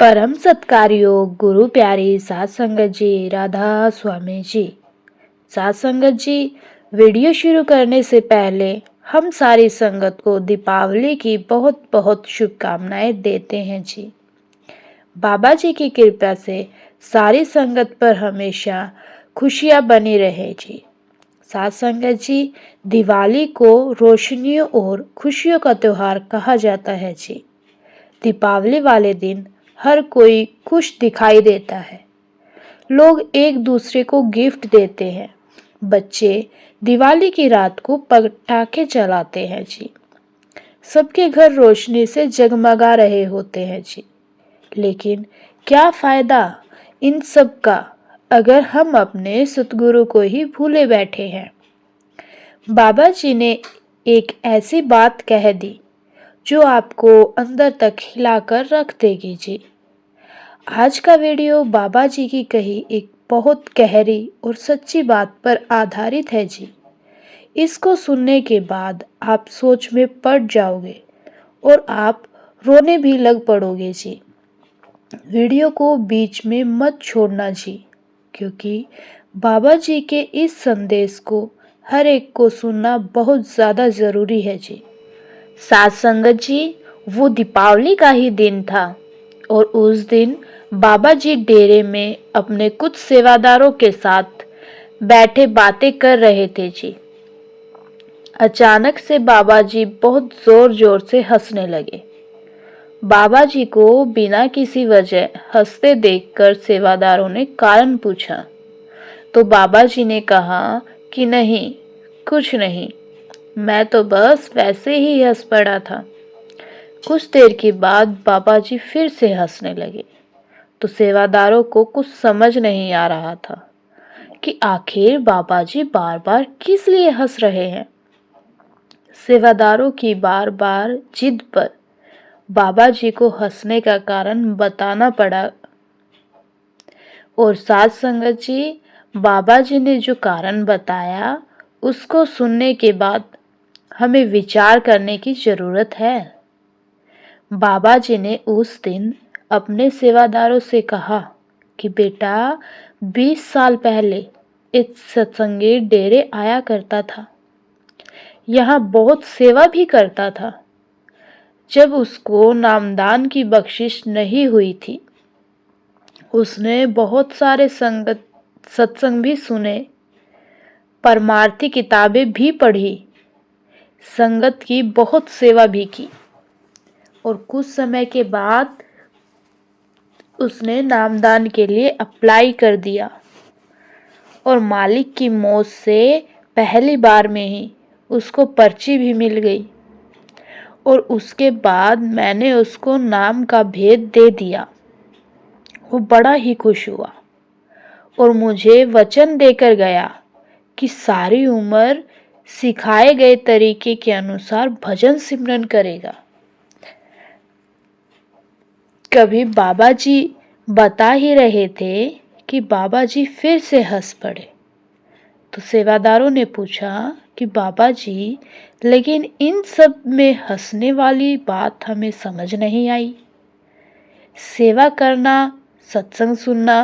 परम सत्कारयोग गुरु प्यारी साथ संगत जी, राधा स्वामी जी। साथ संगत जी, वीडियो शुरू करने से पहले हम सारी संगत को दीपावली की बहुत बहुत शुभकामनाएं देते हैं जी। बाबा जी की कृपा से सारी संगत पर हमेशा खुशियां बनी रहे जी। साथ संगत जी, दिवाली को रोशनियों और खुशियों का त्योहार कहा जाता है जी। दीपावली वाले दिन हर कोई खुश दिखाई देता है। लोग एक दूसरे को गिफ्ट देते हैं। बच्चे दिवाली की रात को पटाखे चलाते हैं जी। सबके घर रोशनी से जगमगा रहे होते हैं जी। लेकिन क्या फायदा इन सब का अगर हम अपने सतगुरु को ही भूले बैठे हैं। बाबा जी ने एक ऐसी बात कह दी जो आपको अंदर तक हिलाकर रख देगी जी। आज का वीडियो बाबा जी की कही एक बहुत गहरी और सच्ची बात पर आधारित है जी। इसको सुनने के बाद आप सोच में पड़ जाओगे और आप रोने भी लग पड़ोगे जी। वीडियो को बीच में मत छोड़ना जी, क्योंकि बाबा जी के इस संदेश को हर एक को सुनना बहुत ज़्यादा ज़रूरी है जी। साथ संगत जी, वो दीपावली का ही दिन था और उस दिन बाबा जी डेरे में अपने कुछ सेवादारों के साथ बैठे बातें कर रहे थे जी। अचानक से बाबा जी बहुत जोर जोर से हंसने लगे। बाबा जी को बिना किसी वजह हंसते देखकर सेवादारों ने कारण पूछा तो बाबा जी ने कहा कि नहीं, कुछ नहीं, मैं तो बस वैसे ही हंस पड़ा था। कुछ देर के बाद बाबा जी फिर से हंसने लगे तो सेवादारों को कुछ समझ नहीं आ रहा था कि आखिर बाबा जी बार बार किस लिए हंस रहे हैं। सेवादारों की बार बार जिद पर बाबा जी को हंसने का कारण बताना पड़ा और साथ संगत जी, बाबा जी ने जो कारण बताया उसको सुनने के बाद हमें विचार करने की जरूरत है। बाबा जी ने उस दिन अपने सेवादारों से कहा कि बेटा, 20 साल पहले इस सत्संगी डेरे आया करता था। यहाँ बहुत सेवा भी करता था। जब उसको नामदान की बख्शिश नहीं हुई थी, उसने बहुत सारे सत्संग भी सुने, परमार्थी किताबें भी पढ़ी, संगत की बहुत सेवा भी की और कुछ समय के बाद उसने नामदान के लिए अप्लाई कर दिया और मालिक की मौत से पहली बार में ही उसको पर्ची भी मिल गई और उसके बाद मैंने उसको नाम का भेद दे दिया। वो बड़ा ही खुश हुआ और मुझे वचन देकर गया कि सारी उम्र सिखाए गए तरीके के अनुसार भजन सिमरन करेगा। कभी बाबा जी बता ही रहे थे कि बाबा जी फिर से हंस पड़े तो सेवादारों ने पूछा कि बाबा जी, लेकिन इन सब में हंसने वाली बात हमें समझ नहीं आई। सेवा करना, सत्संग सुनना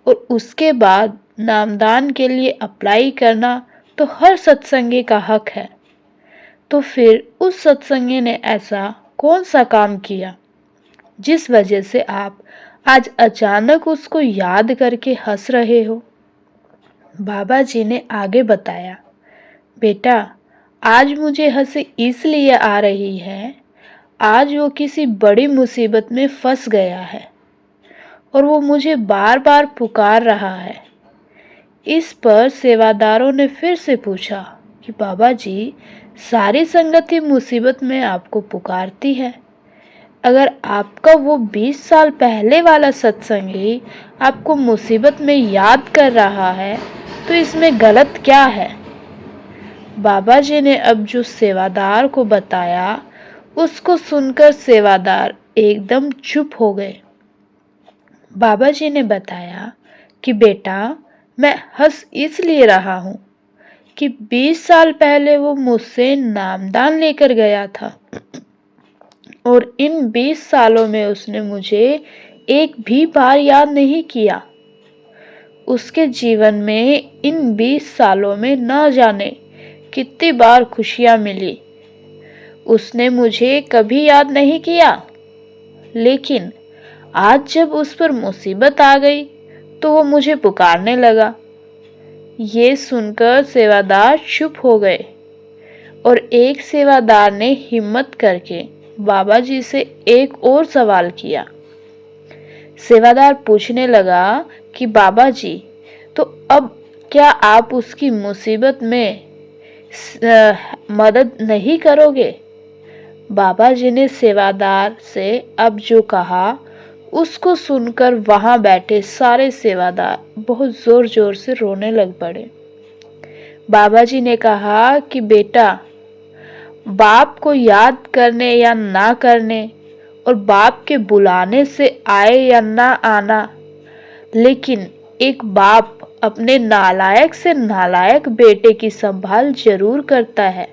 और उसके बाद नामदान के लिए अप्लाई करना तो हर सत्संगी का हक है। तो फिर उस सत्संगी ने ऐसा कौन सा काम किया जिस वजह से आप आज अचानक उसको याद करके हंस रहे हो। बाबा जी ने आगे बताया, बेटा, आज मुझे हंसी इसलिए आ रही है, आज वो किसी बड़ी मुसीबत में फंस गया है और वो मुझे बार बार पुकार रहा है। इस पर सेवादारों ने फिर से पूछा कि बाबा जी, सारी संगति मुसीबत में आपको पुकारती है। अगर आपका वो 20 साल पहले वाला सत्संगी आपको मुसीबत में याद कर रहा है तो इसमें गलत क्या है। बाबा जी ने अब जो सेवादार को बताया उसको सुनकर सेवादार एकदम चुप हो गए। बाबा जी ने बताया कि बेटा, मैं हंस इसलिए रहा हूँ कि 20 साल पहले वो मुझसे नामदान लेकर गया था और इन 20 सालों में उसने मुझे एक भी बार याद नहीं किया। उसके जीवन में इन 20 सालों में न जाने कितनी बार खुशियां मिली, उसने मुझे कभी याद नहीं किया। लेकिन आज जब उस पर मुसीबत आ गई तो वो मुझे पुकारने लगा। ये सुनकर सेवादार चुप हो गए और एक सेवादार ने हिम्मत करके बाबा जी से एक और सवाल किया। सेवादार पूछने लगा कि बाबा जी, तो अब क्या आप उसकी मुसीबत में मदद नहीं करोगे? बाबा जी ने सेवादार से अब जो कहा उसको सुनकर वहां बैठे सारे सेवादार बहुत जोर जोर से रोने लग पड़े। बाबा जी ने कहा कि बेटा, बाप को याद करने या ना करने और बाप के बुलाने से आए या ना आना, लेकिन एक बाप अपने नालायक से नालायक बेटे की संभाल जरूर करता है।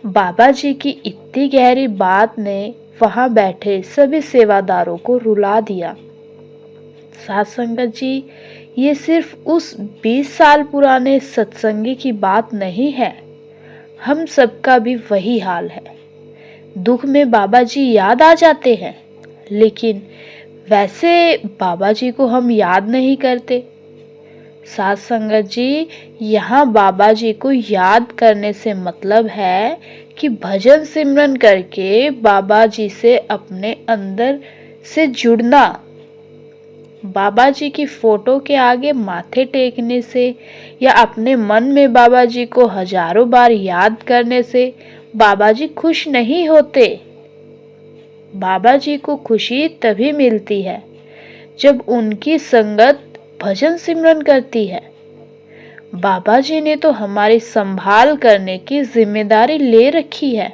बाबा जी की इतनी गहरी बात ने वहां बैठे सभी सेवादारों को रुला दिया। साथ संगत जी, ये सिर्फ उस 20 साल पुराने सत्संगी की बात नहीं है, हम सबका भी वही हाल है। दुख में बाबा जी याद आ जाते हैं, लेकिन वैसे बाबा जी को हम याद नहीं करते। साथ संगत जी, यहाँ बाबा जी को याद करने से मतलब है कि भजन सिमरन करके बाबा जी से अपने अंदर से जुड़ना। बाबा जी की फोटो के आगे माथे टेकने से या अपने मन में बाबा जी को हजारों बार याद करने से बाबा जी खुश नहीं होते। बाबा जी को खुशी तभी मिलती है जब उनकी संगत भजन सिमरन करती है। बाबा जी ने तो हमारी संभाल करने की जिम्मेदारी ले रखी है।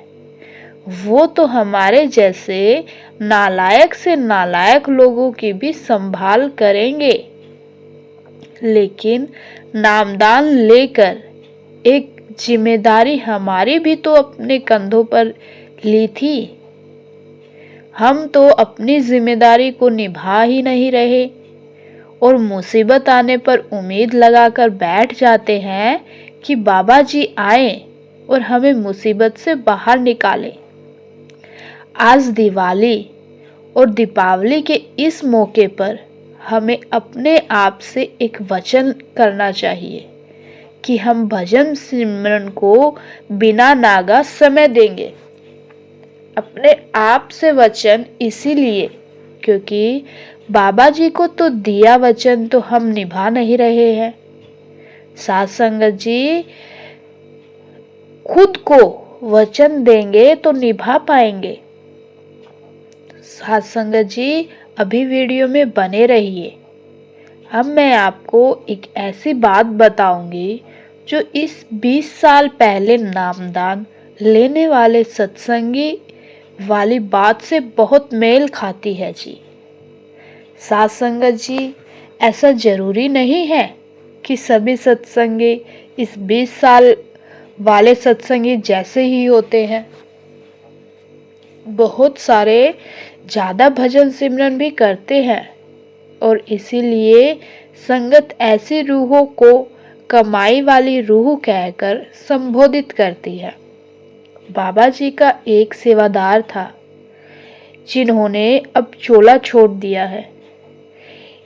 वो तो हमारे जैसे नालायक से नालायक लोगों की भी संभाल करेंगे। लेकिन नामदान लेकर एक जिम्मेदारी हमारी भी तो अपने कंधों पर ली थी। हम तो अपनी जिम्मेदारी को निभा ही नहीं रहे और मुसीबत आने पर उम्मीद लगाकर बैठ जाते हैं कि बाबा जी आए और हमें मुसीबत से बाहर निकालें। आज दिवाली और दीपावली के इस मौके पर हमें अपने आप से एक वचन करना चाहिए कि हम भजन सिमरन को बिना नागा समय देंगे। अपने आप से वचन इसीलिए क्योंकि बाबा जी को तो दिया वचन तो हम निभा नहीं रहे हैं। साथ संगत जी, खुद को वचन देंगे तो निभा पाएंगे। साथ संगत जी, अभी वीडियो में बने रहिए। अब मैं आपको एक ऐसी बात बताऊंगी जो इस 20 साल पहले नामदान लेने वाले सत्संगी वाली बात से बहुत मेल खाती है जी। साथ संगत जी, ऐसा जरूरी नहीं है कि सभी सत्संगी इस 20 साल वाले सत्संगी जैसे ही होते हैं। बहुत सारे ज्यादा भजन सिमरन भी करते हैं और इसीलिए संगत ऐसी रूहों को कमाई वाली रूह कहकर संबोधित करती है। बाबा जी का एक सेवादार था जिन्होंने अब चोला छोड़ दिया है।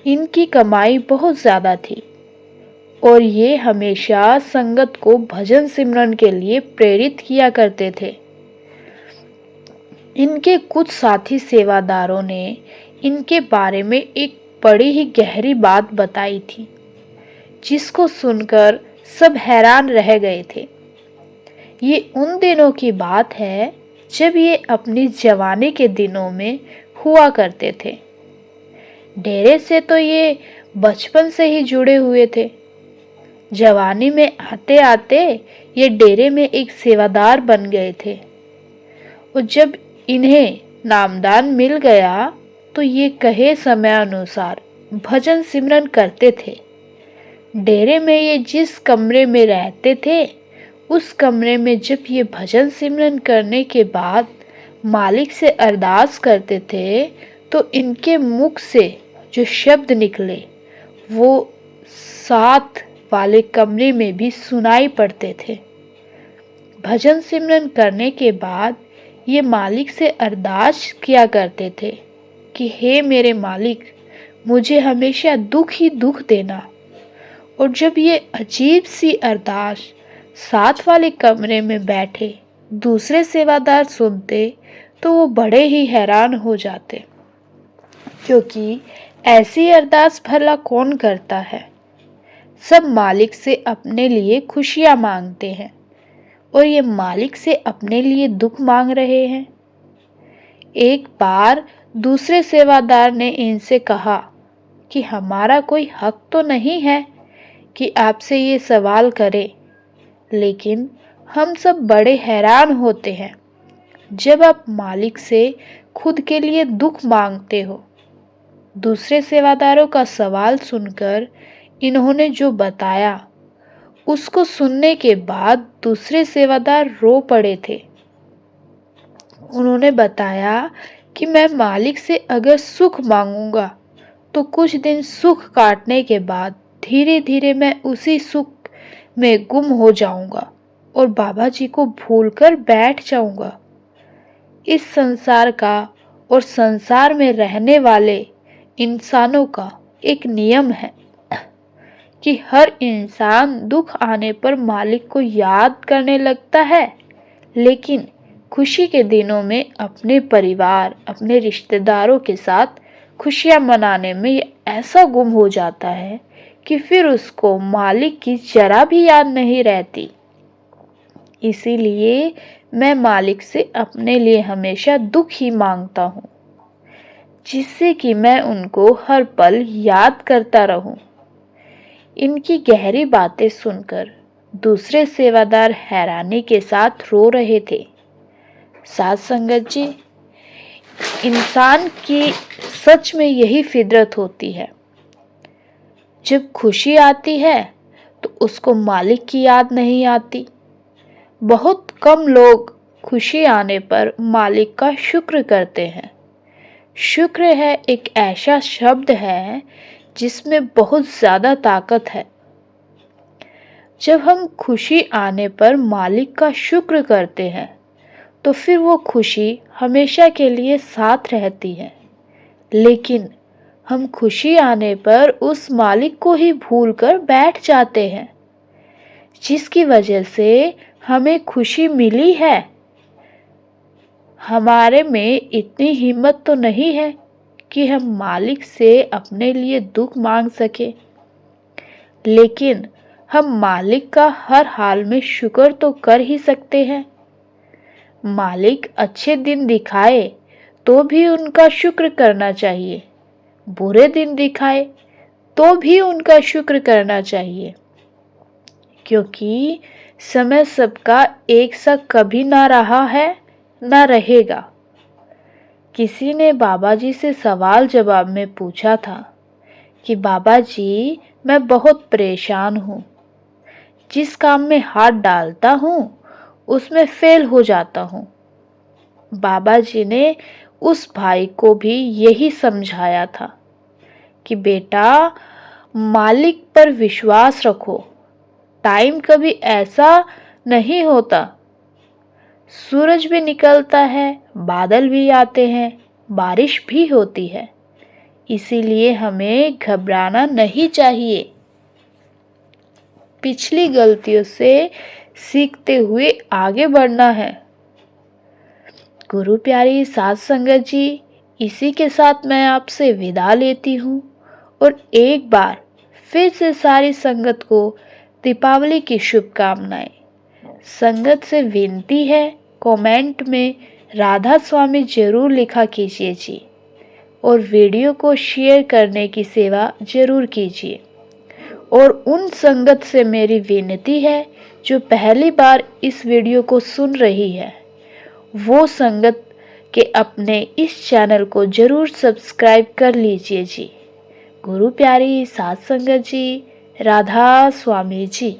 इनकी कमाई बहुत ज्यादा थी और ये हमेशा संगत को भजन सिमरन के लिए प्रेरित किया करते थे। इनके कुछ साथी सेवादारों ने इनके बारे में एक बड़ी ही गहरी बात बताई थी, जिसको सुनकर सब हैरान रह गए थे। ये उन दिनों की बात है जब ये अपनी जवानी के दिनों में हुआ करते थे। डेरे से तो ये बचपन से ही जुड़े हुए थे। जवानी में आते आते ये डेरे में एक सेवादार बन गए थे और जब इन्हें नामदान मिल गया तो ये कहे समय अनुसार भजन सिमरन करते थे। डेरे में ये जिस कमरे में रहते थे, उस कमरे में जब ये भजन सिमरन करने के बाद मालिक से अरदास करते थे तो इनके मुख से जो शब्द निकले वो साथ वाले कमरे में भी सुनाई पड़ते थे। भजन सिमरन करने के बाद ये मालिक से अरदास किया करते थे कि हे मेरे मालिक, मुझे हमेशा दुख ही दुख देना। और जब ये अजीब सी अरदास साथ वाले कमरे में बैठे दूसरे सेवादार सुनते तो वो बड़े ही हैरान हो जाते, क्योंकि ऐसी अरदास भला कौन करता है। सब मालिक से अपने लिए खुशियां मांगते हैं और ये मालिक से अपने लिए दुख मांग रहे हैं। एक बार दूसरे सेवादार ने इनसे कहा कि हमारा कोई हक तो नहीं है कि आपसे ये सवाल करें, लेकिन हम सब बड़े हैरान होते हैं जब आप मालिक से खुद के लिए दुख मांगते हो। दूसरे सेवादारों का सवाल सुनकर इन्होंने जो बताया उसको सुनने के बाद दूसरे सेवादार रो पड़े थे। उन्होंने बताया कि मैं मालिक से अगर सुख मांगूंगा तो कुछ दिन सुख काटने के बाद धीरे धीरे मैं उसी सुख में गुम हो जाऊंगा और बाबा जी को भूलकर बैठ जाऊंगा। इस संसार का और संसार में रहने वाले इंसानों का एक नियम है कि हर इंसान दुख आने पर मालिक को याद करने लगता है, लेकिन खुशी के दिनों में अपने परिवार, अपने रिश्तेदारों के साथ खुशियां मनाने में ऐसा गुम हो जाता है कि फिर उसको मालिक की जरा भी याद नहीं रहती। इसीलिए मैं मालिक से अपने लिए हमेशा दुख ही मांगता हूँ, जिससे कि मैं उनको हर पल याद करता रहूं। इनकी गहरी बातें सुनकर दूसरे सेवादार हैरानी के साथ रो रहे थे। साथ संगत जी, इंसान की सच में यही फितरत होती है। जब खुशी आती है तो उसको मालिक की याद नहीं आती। बहुत कम लोग खुशी आने पर मालिक का शुक्र करते हैं। शुक्र है एक ऐसा शब्द है जिसमें बहुत ज्यादा ताकत है। जब हम खुशी आने पर मालिक का शुक्र करते हैं तो फिर वो खुशी हमेशा के लिए साथ रहती है। लेकिन हम खुशी आने पर उस मालिक को ही भूलकर बैठ जाते हैं जिसकी वजह से हमें खुशी मिली है। हमारे में इतनी हिम्मत तो नहीं है कि हम मालिक से अपने लिए दुख मांग सके, लेकिन हम मालिक का हर हाल में शुक्र तो कर ही सकते हैं। मालिक अच्छे दिन दिखाए तो भी उनका शुक्र करना चाहिए, बुरे दिन दिखाए तो भी उनका शुक्र करना चाहिए, क्योंकि समय सबका एक सा कभी ना रहा है ना रहेगा। किसी ने बाबा जी से सवाल जवाब में पूछा था कि बाबा जी, मैं बहुत परेशान हूँ, जिस काम में हाथ डालता हूँ उसमें फेल हो जाता हूँ। बाबा जी ने उस भाई को भी यही समझाया था कि बेटा, मालिक पर विश्वास रखो। टाइम कभी ऐसा नहीं होता, सूरज भी निकलता है, बादल भी आते हैं, बारिश भी होती है। इसीलिए हमें घबराना नहीं चाहिए। पिछली गलतियों से सीखते हुए आगे बढ़ना है। गुरु प्यारी साथ संगत जी, इसी के साथ मैं आपसे विदा लेती हूँ और एक बार फिर से सारी संगत को दीपावली की शुभकामनाएं। संगत से विनती है, कमेंट में राधा स्वामी जरूर लिखा कीजिए जी, और वीडियो को शेयर करने की सेवा जरूर कीजिए। और उन संगत से मेरी विनती है जो पहली बार इस वीडियो को सुन रही है, वो संगत के अपने इस चैनल को जरूर सब्सक्राइब कर लीजिए जी। गुरु प्यारी साथ संगत जी, राधा स्वामी जी।